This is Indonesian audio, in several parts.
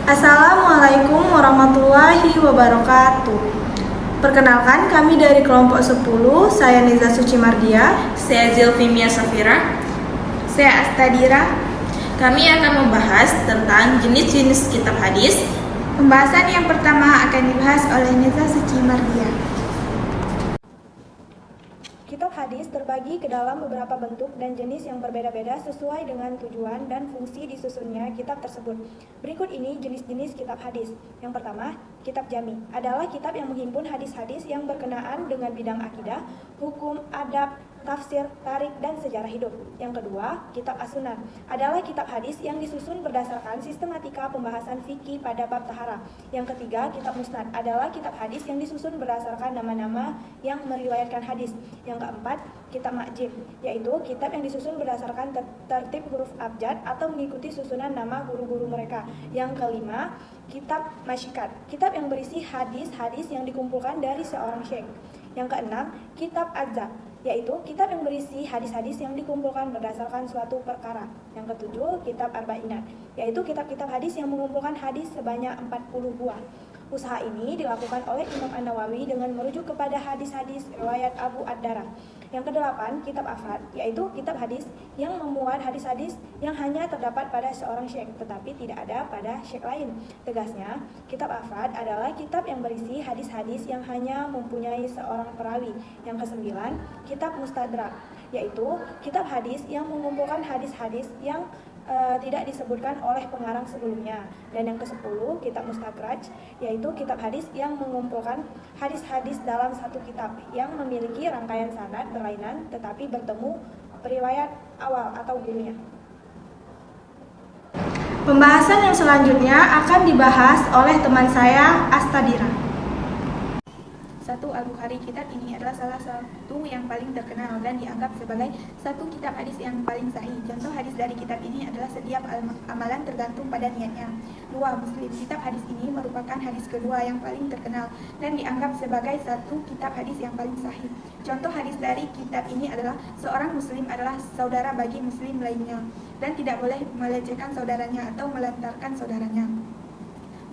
Assalamualaikum warahmatullahi wabarakatuh. Perkenalkan, kami dari kelompok 10. Saya Neza Suci Mardia. Saya Zilfi Mia Safira. Saya Astadira. Kami akan membahas tentang jenis-jenis kitab hadis. Pembahasan yang pertama akan dibahas oleh Neza Suci Mardia. Kitab hadis terbagi ke dalam beberapa bentuk dan jenis yang berbeda-beda sesuai dengan tujuan dan fungsi disusunnya kitab tersebut. Berikut ini jenis-jenis kitab hadis. Yang pertama, kitab jami adalah kitab yang menghimpun hadis-hadis yang berkenaan dengan bidang akidah, hukum, adab, tafsir, tarik, dan sejarah hidup. Yang kedua, kitab as-sunan adalah kitab hadis yang disusun berdasarkan sistematika pembahasan fikih pada bab taharah. Yang ketiga, kitab musnad adalah kitab hadis yang disusun berdasarkan nama-nama yang meriwayatkan hadis. Yang keempat, kitab ma'jim, yaitu kitab yang disusun berdasarkan tertib huruf abjad atau mengikuti susunan nama guru-guru mereka. Yang kelima, kitab masyikat, kitab yang berisi hadis-hadis yang dikumpulkan dari seorang syekh. Yang keenam, kitab azza, yaitu kitab yang berisi hadis-hadis yang dikumpulkan berdasarkan suatu perkara. Yang ketujuh, kitab arba'inat, yaitu kitab-kitab hadis yang mengumpulkan hadis sebanyak 40 buah. Usaha ini dilakukan oleh Imam An-Nawawi dengan merujuk kepada hadis-hadis riwayat Abu Ad-Darah. Yang kedelapan, kitab afrad, yaitu kitab hadis yang memuat hadis-hadis yang hanya terdapat pada seorang syekh tetapi tidak ada pada syekh lain. Tegasnya, kitab afrad adalah kitab yang berisi hadis-hadis yang hanya mempunyai seorang perawi. Yang kesembilan, kitab mustadrak, yaitu kitab hadis yang mengumpulkan hadis-hadis yang tidak disebutkan oleh pengarang sebelumnya. Dan yang ke-10, kitab mustakraj, yaitu kitab hadis yang mengumpulkan hadis-hadis dalam satu kitab yang memiliki rangkaian sanad berlainan tetapi bertemu periwayat awal atau gurunya. Pembahasan yang selanjutnya akan dibahas oleh teman saya, Astadira. 1. Al-Bukhari. Kitab ini adalah salah satu yang paling terkenal dan dianggap sebagai satu kitab hadis yang paling sahih. Contoh hadis dari kitab ini adalah setiap amalan tergantung pada niatnya. 2. Muslim. Kitab hadis ini merupakan hadis kedua yang paling terkenal dan dianggap sebagai satu kitab hadis yang paling sahih. Contoh hadis dari kitab ini adalah seorang muslim adalah saudara bagi muslim lainnya dan tidak boleh melecehkan saudaranya atau melantarkan saudaranya.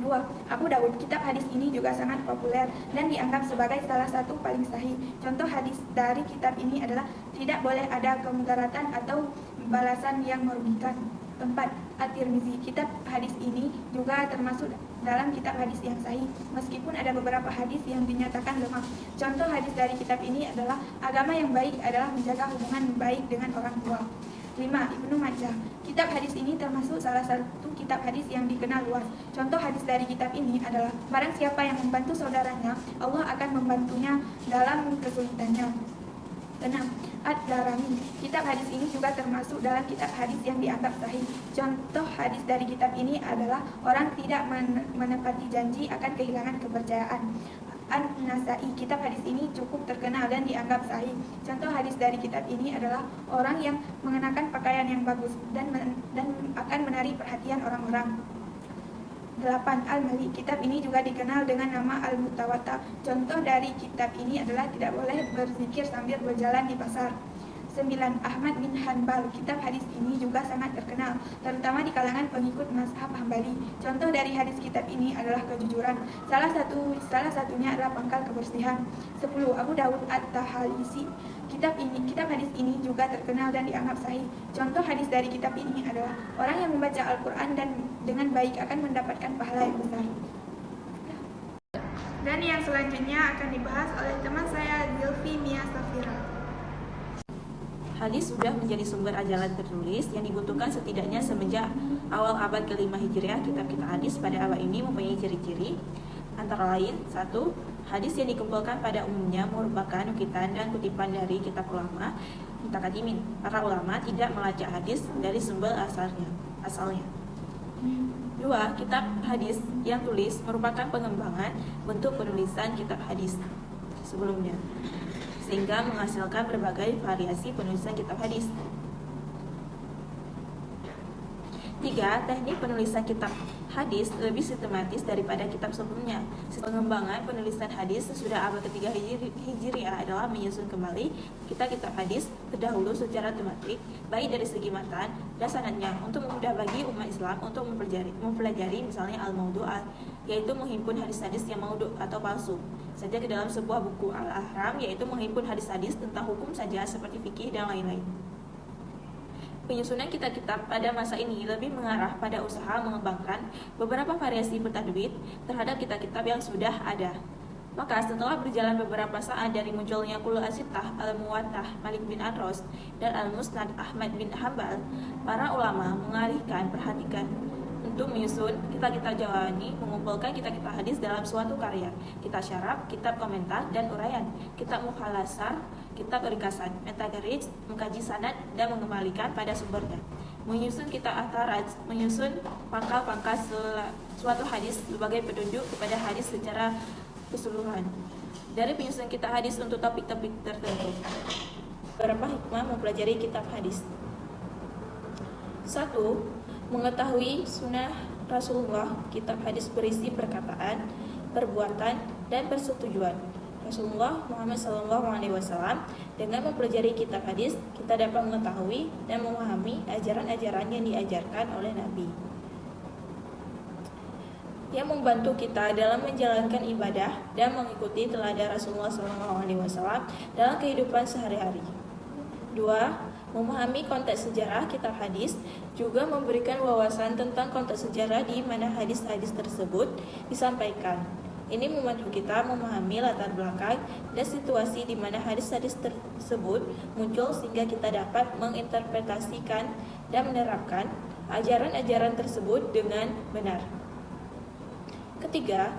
2. Abu Daud. Kitab hadis ini juga sangat populer dan dianggap sebagai salah satu paling sahih. Contoh hadis dari kitab ini adalah tidak boleh ada kemudaratan atau balasan yang merugikan. 4. At-Tirmizi. Kitab hadis ini juga termasuk dalam kitab hadis yang sahih meskipun ada beberapa hadis yang dinyatakan lemah. Contoh hadis dari kitab ini adalah agama yang baik adalah menjaga hubungan baik dengan orang tua. 5. Ibnu Majah. Kitab hadis ini termasuk salah satu kitab hadis yang dikenal luas. Contoh hadis dari kitab ini adalah barang siapa yang membantu saudaranya, Allah akan membantunya dalam kesulitannya. 6. Ad-Darimi. Kitab hadis ini juga termasuk dalam kitab hadis yang dianggap sahih. Contoh hadis dari kitab ini adalah orang tidak menepati janji akan kehilangan kepercayaan. An-Nasai. Kitab hadis ini cukup terkenal dan dianggap sahih. Contoh hadis dari kitab ini adalah orang yang mengenakan pakaian yang bagus dan akan menarik perhatian orang-orang. 8. Al-Mali. Kitab ini juga dikenal dengan nama Al-Mutawata. Contoh dari kitab ini adalah tidak boleh berzikir sambil berjalan di pasar. 9. Ahmad bin Hanbal. Kitab hadis ini juga sangat terkenal, terutama di kalangan pengikut mazhab Hambali. Contoh dari hadis kitab ini adalah kejujuran. Salah satunya adalah pangkal kebersihan. 10. Abu Dawud At-Tahalisi. Kitab hadis ini juga terkenal dan dianggap sahih. Contoh hadis dari kitab ini adalah orang yang membaca Al-Quran dan dengan baik akan mendapatkan pahala yang besar. Dan yang selanjutnya akan dibahas oleh teman saya Zilfi Mia Safira. Hadis sudah menjadi sumber ajaran tertulis yang dibutuhkan setidaknya semenjak awal abad ke-5 Hijriah. Kitab-kitab hadis pada awal ini mempunyai ciri-ciri antara lain: 1. Hadis yang dikumpulkan pada umumnya merupakan nukitan dan kutipan dari kitab ulama mutakadimin. Para ulama tidak melacak hadis dari sumber asalnya. 2. Kitab hadis yang tulis merupakan pengembangan bentuk penulisan kitab hadis sebelumnya, sehingga menghasilkan berbagai variasi penulisan kitab hadis. 3. Teknik penulisan kitab hadis lebih sistematis daripada kitab sebelumnya. Pengembangan penulisan hadis sesudah abad ketiga Hijriah adalah menyusun kembali kitab-kitab hadis terdahulu secara tematik, baik dari segi matan dan sanadnya, untuk mudah bagi umat Islam untuk mempelajari misalnya al-maudu', yaitu menghimpun hadis-hadis yang maudhu' atau palsu saja ke dalam sebuah buku, al-ahram, yaitu menghimpun hadis-hadis tentang hukum saja seperti fikih dan lain-lain. Penyusunan kitab-kitab pada masa ini lebih mengarah pada usaha mengembangkan beberapa variasi bertajwid terhadap kitab-kitab yang sudah ada. Maka setelah berjalan beberapa saat dari munculnya Qul As-Sittah, Al-Muwattah Malik bin Anas dan Al-Musnad Ahmad bin Hanbal, para ulama mengalihkan perhatian untuk menyusun kitab-kitab Jawani, mengumpulkan kitab-kitab hadis dalam suatu karya, kitab syarab, kitab komentar dan uraian, kitab mukhalasar, kitab ringkasan, mentagarij, mengkaji sanad dan mengembalikan pada sumbernya. Menyusun kitab ataraj, menyusun pangkal-pangkal suatu hadis sebagai petunjuk kepada hadis secara keseluruhan. Dari penyusunan kitab hadis untuk topik-topik tertentu. Beberapa hikmah mempelajari kitab hadis. 1. Mengetahui sunnah Rasulullah. Kitab hadis berisi perkataan, perbuatan, dan persetujuan Rasulullah Muhammad SAW. Dengan mempelajari kitab hadis, kita dapat mengetahui dan memahami ajaran-ajaran yang diajarkan oleh Nabi, yang membantu kita dalam menjalankan ibadah dan mengikuti teladan Rasulullah SAW dalam kehidupan sehari-hari. 2. Memahami konteks sejarah kitab hadis juga memberikan wawasan tentang konteks sejarah di mana hadis-hadis tersebut disampaikan. Ini membantu kita memahami latar belakang dan situasi di mana hadis-hadis tersebut muncul sehingga kita dapat menginterpretasikan dan menerapkan ajaran-ajaran tersebut dengan benar. Ketiga,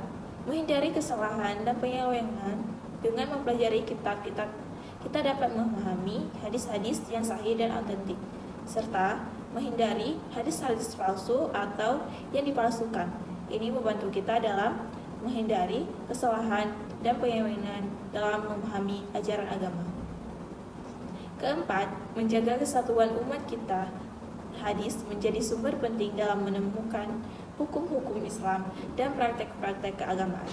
menghindari kesalahan dan penyelewengan. Dengan mempelajari kitab-kitab, kita dapat memahami hadis-hadis yang sahih dan autentik, serta menghindari hadis-hadis palsu atau yang dipalsukan. Ini membantu kita dalam menghindari kesalahan dan penyelewengan dalam memahami ajaran agama. Keempat, menjaga kesatuan umat kita. Hadis menjadi sumber penting dalam menemukan hukum-hukum Islam dan praktek-praktek keagamaan.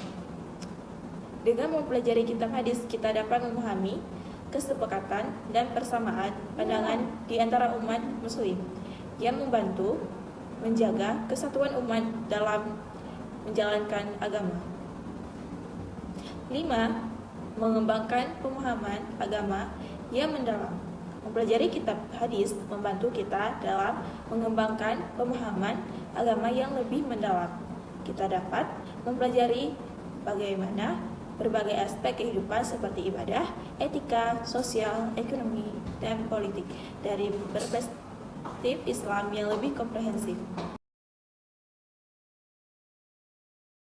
Dengan mempelajari kitab hadis, kita dapat memahami kesepakatan dan persamaan pandangan di antara umat muslim yang membantu menjaga kesatuan umat dalam menjalankan agama. 5. Mengembangkan pemahaman agama yang mendalam. Mempelajari kitab hadis membantu kita dalam mengembangkan pemahaman agama yang lebih mendalam. Kita dapat mempelajari bagaimana berbagai aspek kehidupan seperti ibadah, etika, sosial, ekonomi, dan politik dari perspektif Islam yang lebih komprehensif.